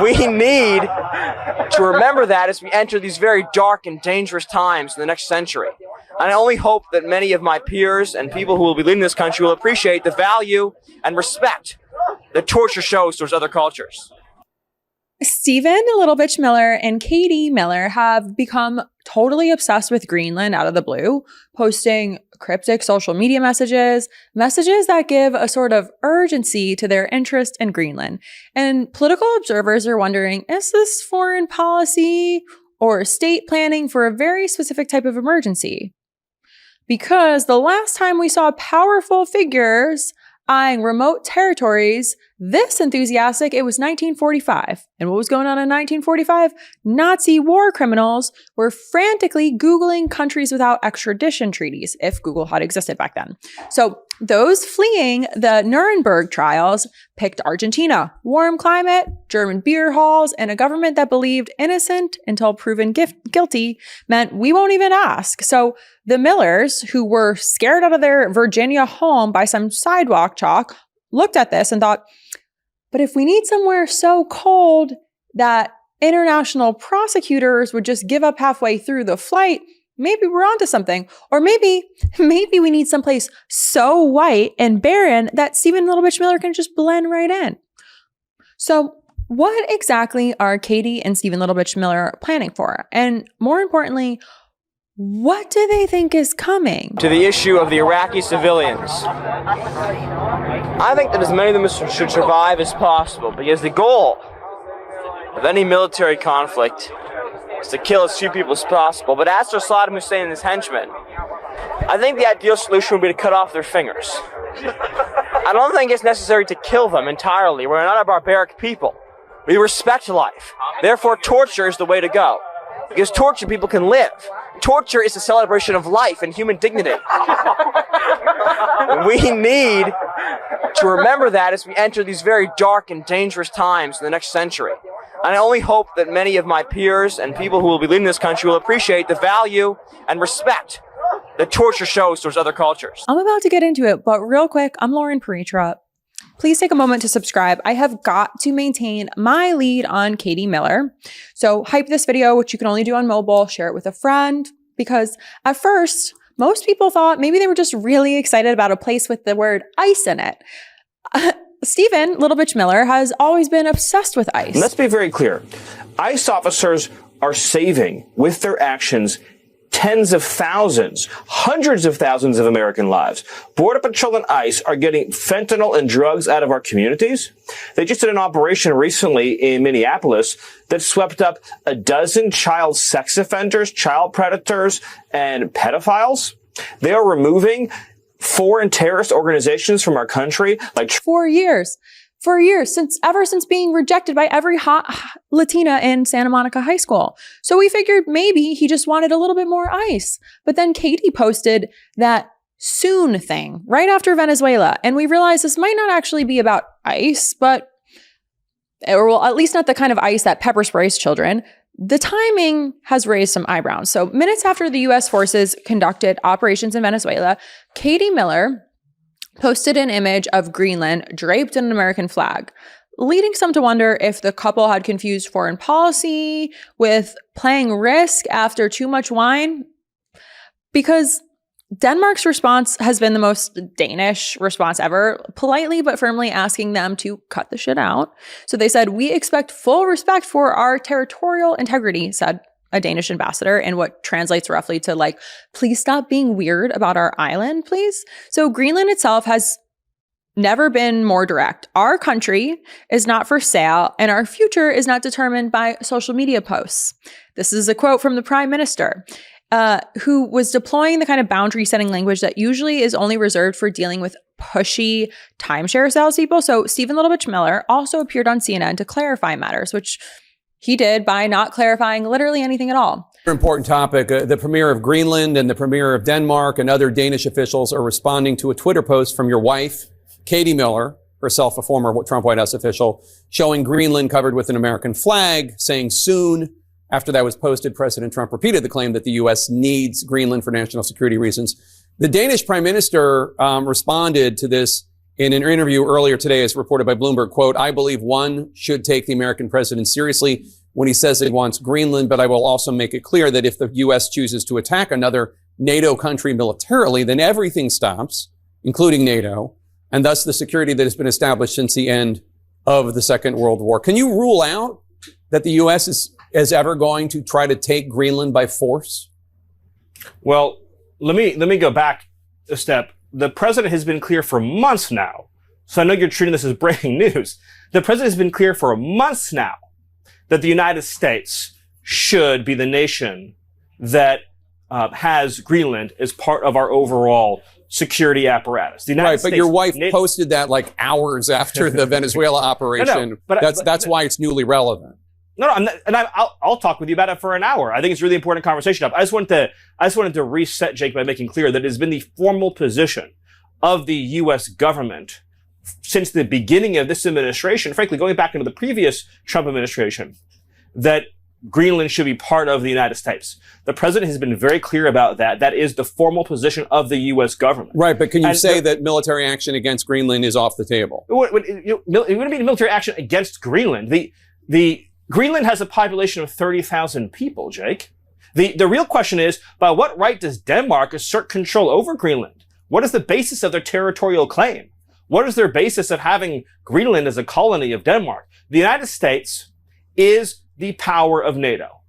We need to remember that as we enter these very dark and dangerous times in the next century. And I only hope that many of my peers and people who will be leading this country will appreciate the value and respect that torture shows towards other cultures. Stephen Little Bitch Miller and Katie Miller have become totally obsessed with Greenland out of the blue, posting cryptic social media messages that give a sort of urgency to their interest in Greenland. And political observers are wondering, is this foreign policy or state planning for a very specific type of emergency? Because the last time we saw powerful figures eyeing remote territories this enthusiastic, it was 1945. And what was going on in 1945? Nazi war criminals were frantically Googling countries without extradition treaties, if Google had existed back then. So those fleeing the Nuremberg trials picked Argentina, warm climate, German beer halls, and a government that believed innocent until proven guilty meant we won't even ask. So the Millers, who were scared out of their Virginia home by some sidewalk chalk, looked at this and thought, but if we need somewhere so cold that international prosecutors would just give up halfway through the flight, maybe we're onto something. Or maybe we need someplace so white and barren that Stephen Little Bitch Miller can just blend right in. So what exactly are Katie and Stephen Little Bitch Miller planning for? And more importantly, what do they think is coming? To the issue of the Iraqi civilians, I think that as many of them should survive as possible, because the goal of any military conflict is to kill as few people as possible. But as for Saddam Hussein and his henchmen, I think the ideal solution would be to cut off their fingers. I don't think it's necessary to kill them entirely. We're not a barbaric people. We respect life. Therefore, torture is the way to go, because tortured people can live. Torture is a celebration of life and human dignity. We need to remember that as we enter these very dark and dangerous times in the next century. And I only hope that many of my peers and people who will be leading this country will appreciate the value and respect that torture shows towards other cultures. I'm about to get into it, but real quick, I'm Loren Piretra. Please take a moment to subscribe. I have got to maintain my lead on Katie Miller. So hype this video, which you can only do on mobile, share it with a friend, because at first, most people thought maybe they were just really excited about a place with the word ice in it. Stephen Little Bitch Miller has always been obsessed with ice. Let's be very clear. ICE officers are saving, with their actions, tens of thousands, hundreds of thousands of American lives. Border Patrol and ICE are getting fentanyl and drugs out of our communities. They just did an operation recently in Minneapolis that swept up a dozen child sex offenders, child predators, and pedophiles. They are removing foreign terrorist organizations from our country. Like 4 years. Ever since being rejected by every hot Latina in Santa Monica High School. So we figured maybe he just wanted a little bit more ice. But then Katie posted that soon thing right after Venezuela. And we realized this might not actually be about ice, or well, at least not the kind of ice that pepper sprays children. The timing has raised some eyebrows. So minutes after the U.S. forces conducted operations in Venezuela, Katie Miller posted an image of Greenland draped in an American flag, leading some to wonder if the couple had confused foreign policy with playing Risk after too much wine. Because Denmark's response has been the most Danish response ever, politely but firmly asking them to cut the shit out. So they said, "We expect full respect for our territorial integrity," said a Danish ambassador, in what translates roughly to like, "Please stop being weird about our island, please." So Greenland itself has never been more direct. Our country is not for sale, and our future is not determined by social media posts. This is a quote from the Prime Minister, who was deploying the kind of boundary-setting language that usually is only reserved for dealing with pushy timeshare salespeople. So Stephen Little Bitch Miller also appeared on CNN to clarify matters, which he did by not clarifying literally anything at all. Important topic. The premier of Greenland and the premier of Denmark and other Danish officials are responding to a Twitter post from your wife, Katie Miller, herself a former Trump White House official, showing Greenland covered with an American flag, saying soon. After that was posted, President Trump repeated the claim that the U.S. needs Greenland for national security reasons. The Danish prime minister responded to this In an interview earlier today, as reported by Bloomberg, quote, I believe one should take the American president seriously when he says he wants Greenland, but I will also make it clear that if the U.S. chooses to attack another NATO country militarily, then everything stops, including NATO, and thus the security that has been established since the end of the Second World War. Can you rule out that the U.S. is ever going to try to take Greenland by force? Well, let me go back a step. The president has been clear for months now. So I know you're treating this as breaking news. The president has been clear for months now that the United States should be the nation that has Greenland as part of our overall security apparatus. The United States, but your wife posted that like hours after the Venezuela operation. No, but that's why it's newly relevant. No, I'm not, and I'll talk with you about it for an hour. I think it's a really important conversation. I just wanted to reset, Jake, by making clear that it has been the formal position of the U.S. government since the beginning of this administration, frankly, going back into the previous Trump administration, that Greenland should be part of the United States. The president has been very clear about that. That is the formal position of the U.S. government. Right, but can you say that military action against Greenland is off the table? It wouldn't be military action against Greenland. The Greenland has a population of 30,000 people, Jake. The real question is, by what right does Denmark assert control over Greenland? What is the basis of their territorial claim? What is their basis of having Greenland as a colony of Denmark? The United States is the power of NATO.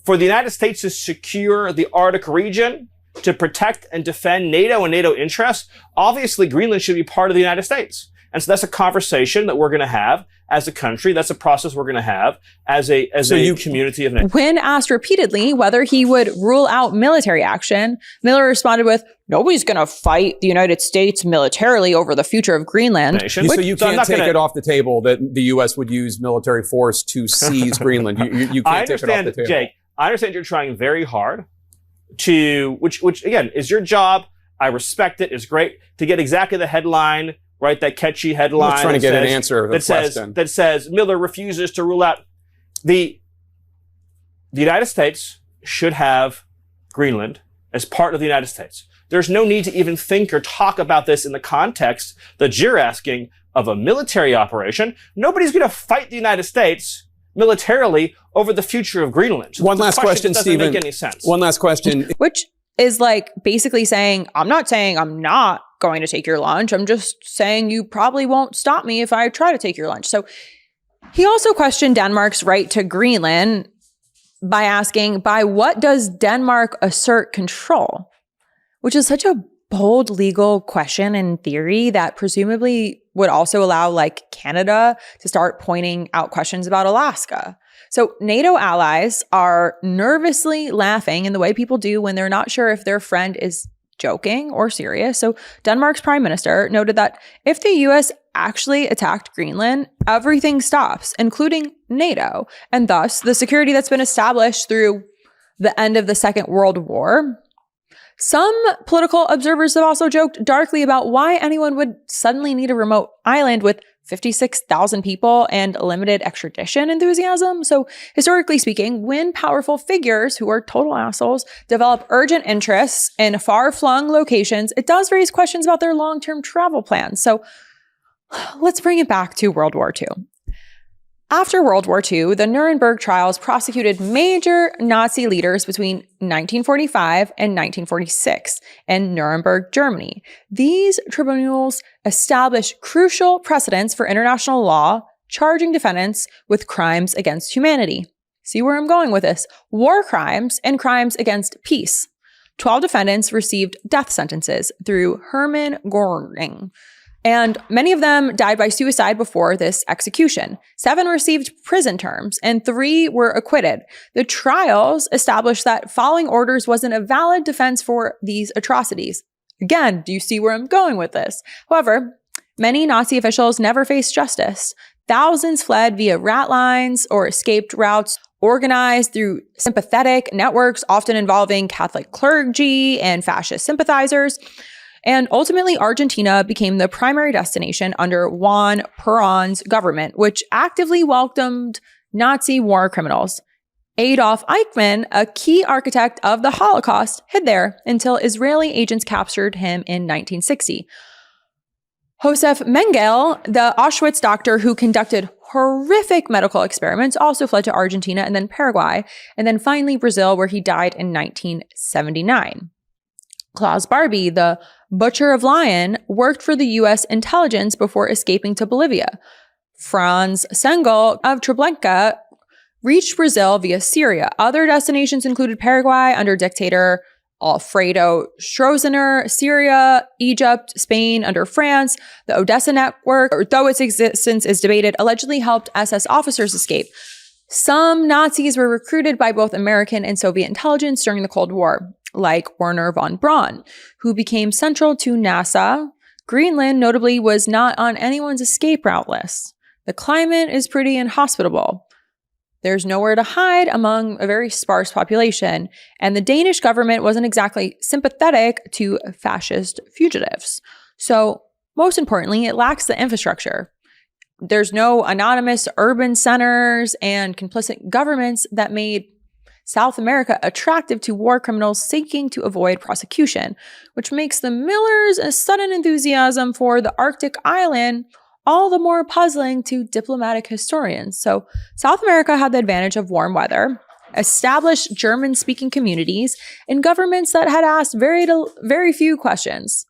For the United States to secure the Arctic region, to protect and defend NATO and NATO interests, obviously Greenland should be part of the United States. And so that's a conversation that we're going to have as a country. That's a process we're going to have as a community of nations. When asked repeatedly whether he would rule out military action, Miller responded with, nobody's going to fight the United States militarily over the future of Greenland. So you can't take it off the table that the U.S. would use military force to seize Greenland. You can't take it off the table. Jake, I understand you're trying very hard to, which again, is your job. I respect it. It's great to get exactly the headline, right? That catchy headline. I'm trying to get an answer to the question. That says Miller refuses to rule out the United States should have Greenland as part of the United States. There's no need to even think or talk about this in the context that you're asking of a military operation. Nobody's going to fight the United States militarily over the future of Greenland. So One last question, Stephen. Doesn't make any sense. One last question. Which is like basically saying, I'm not saying I'm not going to take your lunch. I'm just saying you probably won't stop me if I try to take your lunch. So he also questioned Denmark's right to Greenland by asking, by what does Denmark assert control? Which is such a bold legal question in theory that presumably would also allow like Canada to start pointing out questions about Alaska. So NATO allies are nervously laughing in the way people do when they're not sure if their friend is joking or serious. So Denmark's prime minister noted that if the US actually attacked Greenland, everything stops, including NATO, and thus the security that's been established through the end of the Second World War. Some political observers have also joked darkly about why anyone would suddenly need a remote island with 56,000 people and limited extradition enthusiasm. So historically speaking, when powerful figures who are total assholes develop urgent interests in far-flung locations, it does raise questions about their long-term travel plans. So let's bring it back to World War II. After World War II, the Nuremberg trials prosecuted major Nazi leaders between 1945 and 1946 in Nuremberg, Germany. These tribunals established crucial precedents for international law, charging defendants with crimes against humanity. See where I'm going with this? War crimes and crimes against peace. 12 defendants received death sentences through Hermann Göring, and many of them died by suicide before this execution. 7 received prison terms, and 3 were acquitted. The trials established that following orders wasn't a valid defense for these atrocities. Again, do you see where I'm going with this? However, many Nazi officials never faced justice. Thousands fled via rat lines or escaped routes organized through sympathetic networks, often involving Catholic clergy and fascist sympathizers. And ultimately, Argentina became the primary destination under Juan Perón's government, which actively welcomed Nazi war criminals. Adolf Eichmann, a key architect of the Holocaust, hid there until Israeli agents captured him in 1960. Josef Mengele, the Auschwitz doctor who conducted horrific medical experiments, also fled to Argentina and then Paraguay, and then finally Brazil, where he died in 1979. Klaus Barbie, the butcher of lion, worked for the U.S. intelligence before escaping to Bolivia. Franz Sengel of Treblinka reached Brazil via Syria. Other destinations included Paraguay under dictator Alfredo Stroessner, Syria, Egypt, Spain under France. The Odessa network, though its existence is debated, allegedly helped SS officers escape. Some Nazis were recruited by both American and Soviet intelligence during the Cold War, like Werner von Braun, who became central to NASA. Greenland, notably, was not on anyone's escape route list. The climate is pretty inhospitable. There's nowhere to hide among a very sparse population, and the Danish government wasn't exactly sympathetic to fascist fugitives. So, most importantly, it lacks the infrastructure. There's no anonymous urban centers and complicit governments that made South America attractive to war criminals seeking to avoid prosecution, which makes the Millers' sudden enthusiasm for the Arctic island all the more puzzling to diplomatic historians. So South America had the advantage of warm weather, established German-speaking communities, and governments that had asked very few questions.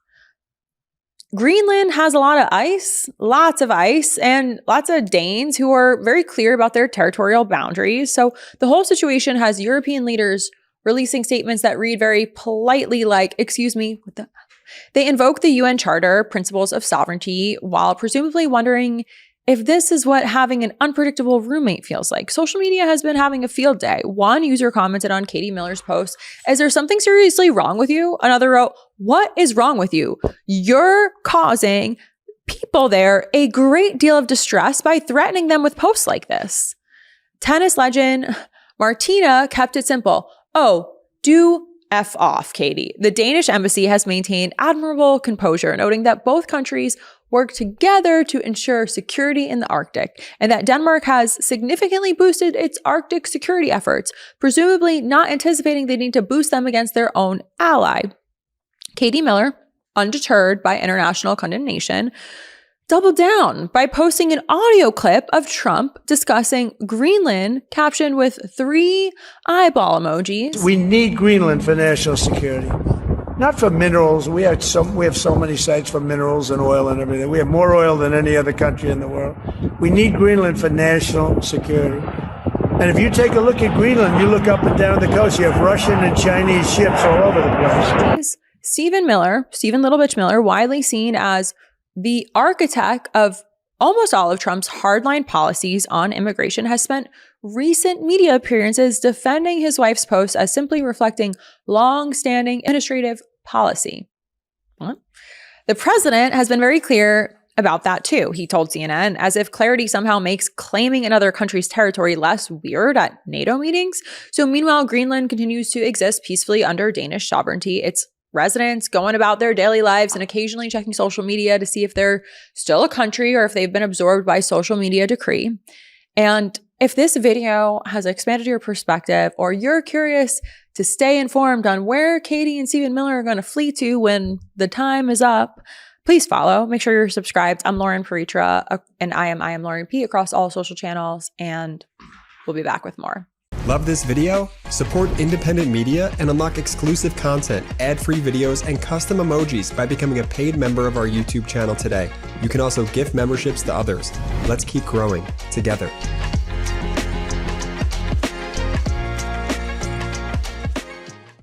Greenland has a lot of ice, lots of ice, and lots of Danes who are very clear about their territorial boundaries. So the whole situation has European leaders releasing statements that read very politely like, excuse me, what the... They invoke the UN Charter principles of sovereignty while presumably wondering if this is what having an unpredictable roommate feels like. Social media has been having a field day. One user commented on Katie Miller's post, "Is there something seriously wrong with you?" Another wrote, "What is wrong with you? You're causing people there a great deal of distress by threatening them with posts like this." Tennis legend Martina kept it simple. "Oh, do F off, Katie." The Danish embassy has maintained admirable composure, noting that both countries work together to ensure security in the Arctic, and that Denmark has significantly boosted its Arctic security efforts, presumably not anticipating they need to boost them against their own ally. Katie Miller, undeterred by international condemnation, doubled down by posting an audio clip of Trump discussing Greenland, captioned with 3 eyeball emojis. We need Greenland for national security, not for minerals. We have so many sites for minerals and oil and everything. We have more oil than any other country in the world. We need Greenland for national security. And if you take a look at Greenland, you look up and down the coast, you have Russian and Chinese ships all over the place. Stephen Little Bitch Miller, widely seen as the architect of almost all of Trump's hardline policies on immigration, has spent recent media appearances defending his wife's post as simply reflecting long-standing administrative policy. What? The president has been very clear about that too, he told CNN, as if clarity somehow makes claiming another country's territory less weird at NATO meetings. So meanwhile, Greenland continues to exist peacefully under Danish sovereignty. Its residents going about their daily lives and occasionally checking social media to see if they're still a country or if they've been absorbed by social media decree. And if this video has expanded your perspective, or you're curious to stay informed on where Katie and Stephen Miller are going to flee to when the time is up, please follow. Make sure you're subscribed. I'm Loren Piretra, and I am Loren P across all social channels, and we'll be back with more. Love this video? Support independent media and unlock exclusive content, ad-free videos, and custom emojis by becoming a paid member of our YouTube channel today. You can also gift memberships to others. Let's keep growing together.